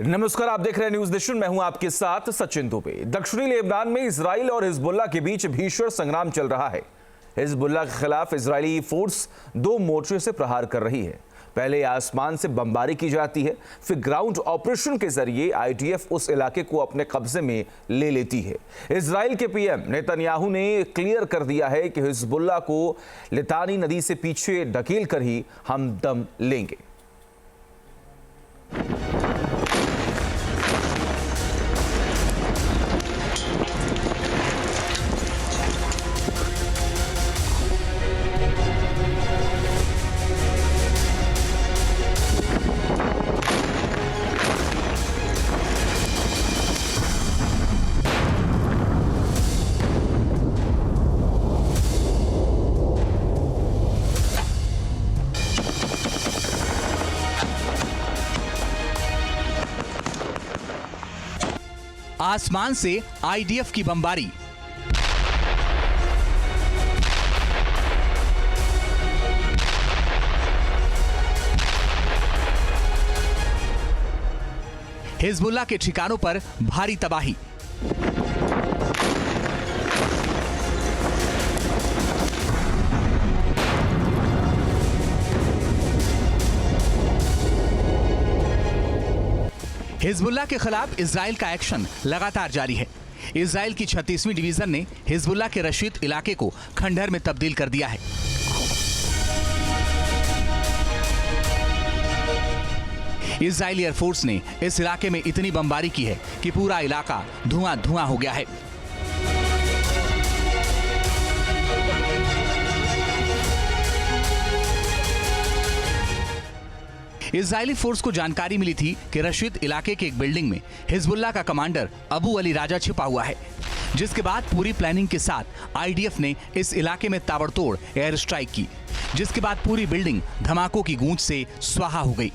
नमस्कार, आप देख रहे हैं न्यूज नेशन। मैं हूं आपके साथ सचिन दुबे। दक्षिणी लेबनान में इजराइल और हिजबुल्लाह के बीच भीषण संग्राम चल रहा है। हिजबुल्लाह के खिलाफ इजरायली फोर्स दो मोर्चे से प्रहार कर रही है। पहले आसमान से बमबारी की जाती है, फिर ग्राउंड ऑपरेशन के जरिए आईडीएफ उस इलाके को अपने कब्जे में ले लेती है। इजराइल के पीएम नेतन्याहू ने क्लियर कर दिया है कि हिजबुल्लाह को लितानी नदी से पीछे ढकेल कर ही हम दम लेंगे। आसमान से आईडीएफ की बमबारी। हिजबुल्लाह के ठिकानों पर भारी तबाही। हिजबुल्लाह के खिलाफ इजराइल का एक्शन लगातार जारी है। इजराइल की 36वीं डिवीजन ने हिजबुल्लाह के रशीद इलाके को खंडहर में तब्दील कर दिया है। इजरायली एयरफोर्स ने इस इलाके में इतनी बमबारी की है कि पूरा इलाका धुआं धुआं हो गया है। इजरायली फोर्स को जानकारी मिली थी कि रशीद इलाके के एक बिल्डिंग में हिजबुल्लाह का कमांडर अबू अली राजा छिपा हुआ है, जिसके बाद पूरी प्लानिंग के साथ आईडीएफ ने इस इलाके में ताबड़तोड़ एयर स्ट्राइक की, जिसके बाद पूरी बिल्डिंग धमाकों की गूंज से स्वाहा हो गई।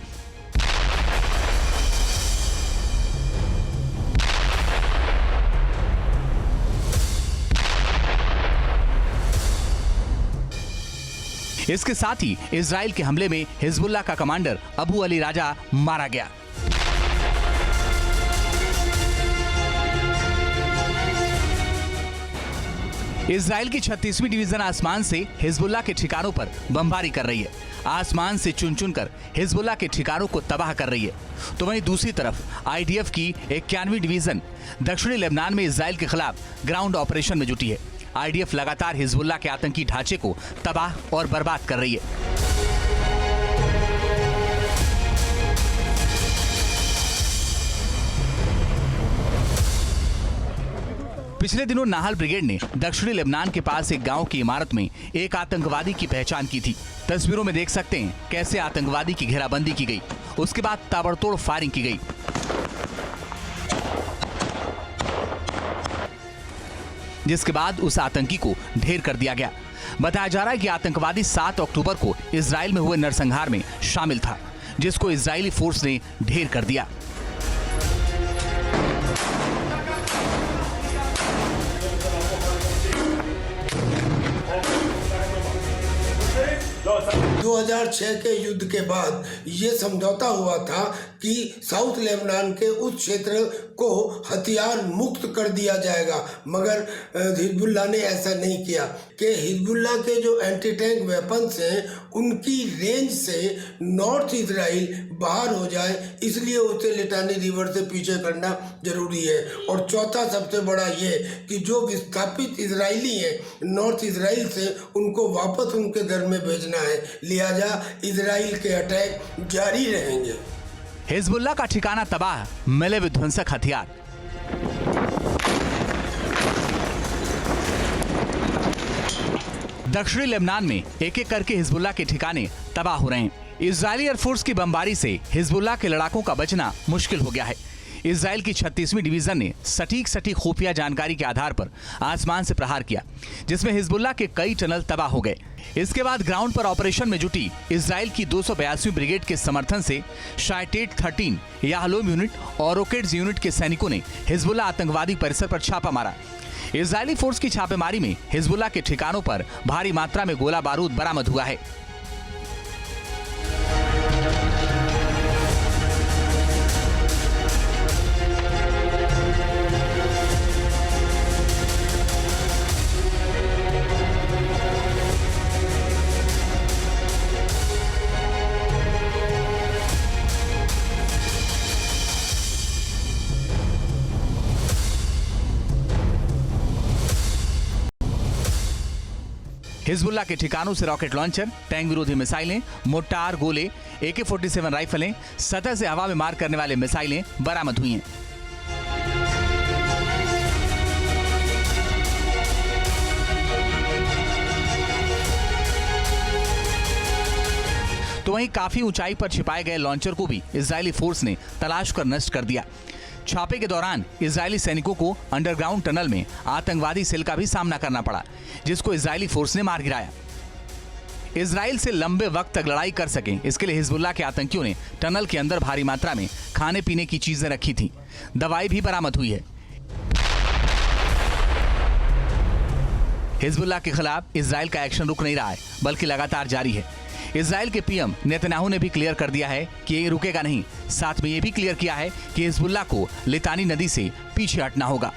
इसके साथ ही इजराइल के हमले में हिजबुल्लाह का कमांडर अबू अली राजा मारा गया। इजराइल की 36वीं डिवीजन आसमान से हिजबुल्लाह के ठिकानों पर बमबारी कर रही है। आसमान से चुन चुन कर हिजबुल्लाह के ठिकानों को तबाह कर रही है। तो वहीं दूसरी तरफ आईडीएफ की 91वीं डिवीजन दक्षिणी लेबनान में इजराइल के खिलाफ ग्राउंड ऑपरेशन में जुटी है। आईडीएफ लगातार हिजबुल्लाह के आतंकी ढांचे को तबाह और बर्बाद कर रही है। पिछले दिनों नाहल ब्रिगेड ने दक्षिणी लेबनान के पास एक गांव की इमारत में एक आतंकवादी की पहचान की थी। तस्वीरों में देख सकते हैं कैसे आतंकवादी की घेराबंदी की गई, उसके बाद ताबड़तोड़ फायरिंग की गई। जिसके बाद उस आतंकी को ढेर कर दिया गया। बताया जा रहा है कि आतंकवादी 7 अक्टूबर को इजराइल में हुए नरसंहार में शामिल था, जिसको इजरायली फोर्स ने ढेर कर दिया। दो 2006 के युद्ध के बाद ये समझौता हुआ था कि साउथ लेबनान के उस क्षेत्र को हथियार मुक्त कर दिया जाएगा, मगर हिजबुल्लाह ने ऐसा नहीं किया कि हिजबुल्लाह के जो एंटी टैंक वेपन्स हैं उनकी रेंज से नॉर्थ इजराइल बाहर हो जाए, इसलिए उसे लिटानी रिवर से पीछे करना जरूरी है। और चौथा सबसे बड़ा ये कि जो विस्थापित इजरायली हैं नॉर्थ इजराइल से, उनको वापस उनके घर में भेजना है, लिहाजा इजराइल के अटैक जारी रहेंगे। हिजबुल्लाह का ठिकाना तबाह, मिले विध्वंसक हथियार। दक्षिणी लेबनान में एक एक करके हिजबुल्लाह के ठिकाने तबाह हो रहे हैं। इजरायली एयरफोर्स की बमबारी से हिजबुल्लाह के लड़ाकों का बचना मुश्किल हो गया है। इजराइल की 36वीं डिवीजन ने सटीक खुफिया जानकारी के आधार पर आसमान से प्रहार किया, जिसमें हिजबुल्लाह के कई टनल तबाह हो गए। इसके बाद ग्राउंड पर ऑपरेशन में जुटी इजराइल की 282वीं ब्रिगेड के समर्थन से शायटेट 13 याहलोम यूनिट और रॉकेट्स यूनिट के सैनिकों ने हिजबुल्लाह आतंकवादी परिसर पर छापा मारा। इजरायली फोर्स की छापेमारी में हिजबुल्लाह के ठिकानों पर भारी मात्रा में गोला बारूद बरामद हुआ है। हिजबुल्लाह के ठिकानों से रॉकेट लॉन्चर, टैंक विरोधी मिसाइलें, मोर्टार, गोले, AK-47 राइफलें, सतह से हवा में मार करने वाले मिसाइलें बरामद हुई हैं। तो वहीं काफी ऊंचाई पर छिपाए गए लॉन्चर को भी इजरायली फोर्स ने तलाश कर नष्ट कर दिया। छापे के दौरान इजरायली सैनिकों को अंडरग्राउंड टनल में आतंकवादी सेल का भी सामना करना पड़ा, जिसको इजरायली फोर्स ने मार गिराया। इजराइल से लंबे वक्त तक लड़ाई कर सकें, इसके लिए हिजबुल्लाह के आतंकियों ने टनल के अंदर भारी मात्रा में खाने पीने की चीजें रखी थी। दवाई भी बरामद हुई है। हिजबुल्लाह के खिलाफ इजराइल का एक्शन रुक नहीं रहा है, बल्कि लगातार जारी है। इजराइल के पीएम नेतन्याहू ने भी क्लियर कर दिया है कि ये रुकेगा नहीं। साथ में ये भी क्लियर किया है कि हिजबुल्लाह को लितानी नदी से पीछे हटना होगा।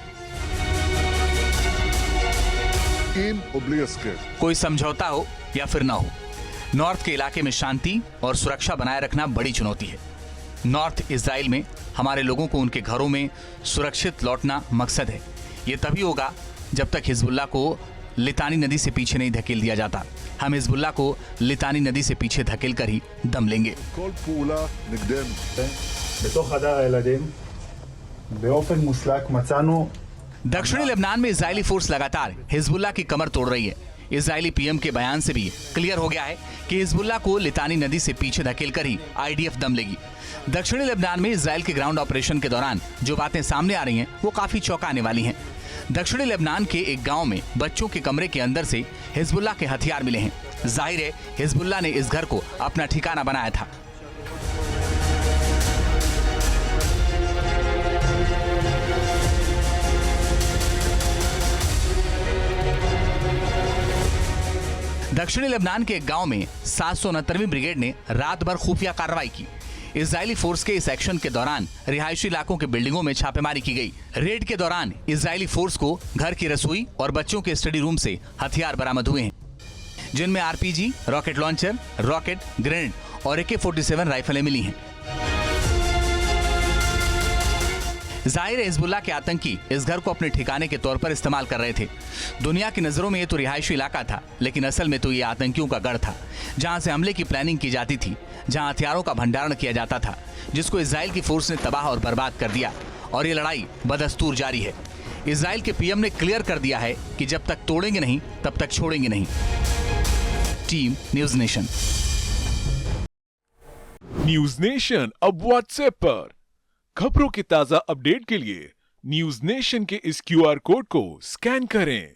कोई समझौता हो या फिर ना हो, नॉर्थ के इलाके में शांति और सुरक्षा बनाए रखना बड़ी चुनौती है। नॉर्थ इजराइल में हमारे लोगों को उनके घरों में सुरक्षित लौटना मकसद है। ये तभी होगा जब तक हिजबुल्लाह को लितानी नदी से पीछे नहीं धकेल दिया जाता। हम हिजबुल्लाह को लितानी नदी से पीछे धकेल कर ही दम लेंगे। दक्षिणी लेबनान में इजरायली फोर्स लगातार हिजबुल्लाह की कमर तोड़ रही है। इजरायली पीएम के बयान से भी क्लियर हो गया है कि हिजबुल्लाह को लितानी नदी से पीछे धकेल कर ही IDF दम लेगी। दक्षिणी लेबनान में इजराइल के ग्राउंड ऑपरेशन के दौरान जो बातें सामने आ रही हैं वो काफी चौंकाने वाली हैं। दक्षिणी लेबनान के एक गांव में बच्चों के कमरे के अंदर से हिजबुल्लाह के हथियार मिले हैं। जाहिर है हिजबुल्लाह ने इस घर को अपना ठिकाना बनाया था। दक्षिणी लेबनान के एक गांव में 769वीं ब्रिगेड ने रात भर खुफिया कार्रवाई की। इजरायली फोर्स के इस एक्शन के दौरान रिहायशी इलाकों के बिल्डिंगों में छापेमारी की गई। रेड के दौरान इजरायली फोर्स को घर की रसोई और बच्चों के स्टडी रूम से हथियार बरामद हुए हैं, जिनमें RPG, rocket launcher, rocket, grenade और AK-47 राइफलें मिली हैं। जाहिर है हिजबुल्लाह के आतंकी इस घर को अपने ठिकाने के तौर पर इस्तेमाल कर रहे थे। दुनिया की नजरों में ये तो रिहायशी इलाका था, लेकिन असल में तो ये आतंकियों का गढ़ था, जहां से हमले की प्लानिंग की जाती थी, जहां हथियारों का भंडारण किया जाता था, जिसको इजराइल की फोर्स ने तबाह और बर्बाद कर दिया। और ये लड़ाई बदस्तूर जारी है। इजराइल के पीएम ने क्लियर कर दिया है कि जब तक तोड़ेंगे नहीं तब तक छोड़ेंगे नहीं। Team news nation. News nation अब व्हाट्सएप पर खबरों की ताजा अपडेट के लिए न्यूज नेशन के इस QR कोड को स्कैन करें।